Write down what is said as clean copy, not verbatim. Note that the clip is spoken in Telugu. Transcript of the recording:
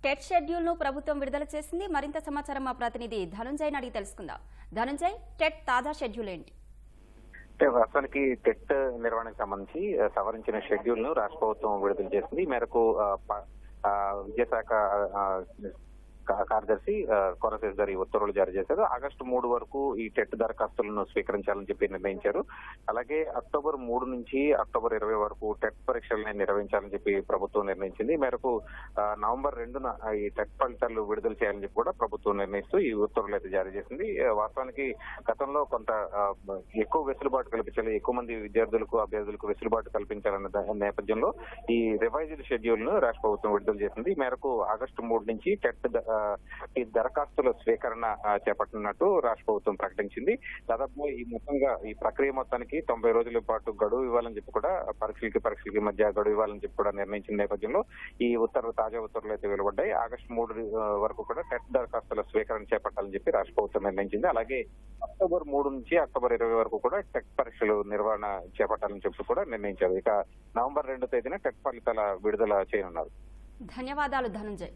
టెట్ షెడ్యూల్ ను ప్రభుత్వం విడుదల చేసింది. మరింత సమాచారం మా ప్రతినిధి ధనుంజయ్ అడిగి తెలుసుకుందాం. ధనుంజయ్, టెట్ తాజా షెడ్యూల్ ఏంటి? వాస్తవానికి టెట్ నిర్వహణకు సంబంధించి సవరించిన షెడ్యూల్ ను రాష్ట్ర ప్రభుత్వం విడుదల చేసింది. ఈ మేరకు విద్యాశాఖ కార్యదర్శి కొనసాగి గారు ఈ ఉత్తర్వులు జారీ చేశారు. ఆగస్టు 3 వరకు ఈ టెట్ దరఖాస్తులను స్వీకరించాలని చెప్పి నిర్ణయించారు. అలాగే అక్టోబర్ 3 నుంచి అక్టోబర్ 20 వరకు టెట్ పరీక్షలను నిర్వహించాలని చెప్పి ప్రభుత్వం నిర్ణయించింది. ఈ మేరకు నవంబర్ 2న ఈ టెట్ ఫలితాలు విడుదల చేయాలని చెప్పి కూడా ప్రభుత్వం నిర్ణయిస్తూ ఈ ఉత్తర్వులు అయితే జారీ చేసింది. వాస్తవానికి గతంలో కొంత ఎక్కువ వెసులుబాటు కల్పించాలి, ఎక్కువ మంది విద్యార్థులకు అభ్యర్థులకు వెసులుబాటు కల్పించాలన్న నేపథ్యంలో ఈ రివైజ్డ్ షెడ్యూల్ ను రాష్ట్ర ప్రభుత్వం విడుదల చేసింది. ఈ మేరకు ఆగస్టు 3 నుంచి టెట్ ఈ దరఖాస్తుల స్వీకరణ చేపట్టనున్నట్టు రాష్ట్ర ప్రభుత్వం ప్రకటించింది. దాదాపు ఈ మొత్తంగా ఈ ప్రక్రియ మొత్తానికి 90 రోజుల పాటు గడువు ఇవ్వాలని చెప్పి కూడా పరీక్షలకి మధ్య గడువు ఇవ్వాలని చెప్పి కూడా నిర్ణయించిన నేపథ్యంలో ఈ తాజా ఉత్తర్వులు అయితే వెలువడ్డాయి. ఆగస్టు 3 వరకు కూడా టెట్ దరఖాస్తుల స్వీకరణ చేపట్టాలని చెప్పి రాష్ట్ర ప్రభుత్వం నిర్ణయించింది. అలాగే అక్టోబర్ 3 నుంచి అక్టోబర్ 20 వరకు కూడా టెట్ పరీక్షలు నిర్వహణ చేపట్టాలని చెప్పి కూడా నిర్ణయించారు. ఇక నవంబర్ 2వ తేదీన టెట్ ఫలితాల విడుదల చేయనున్నారు. ధన్యవాదాలు ధనుంజయ్.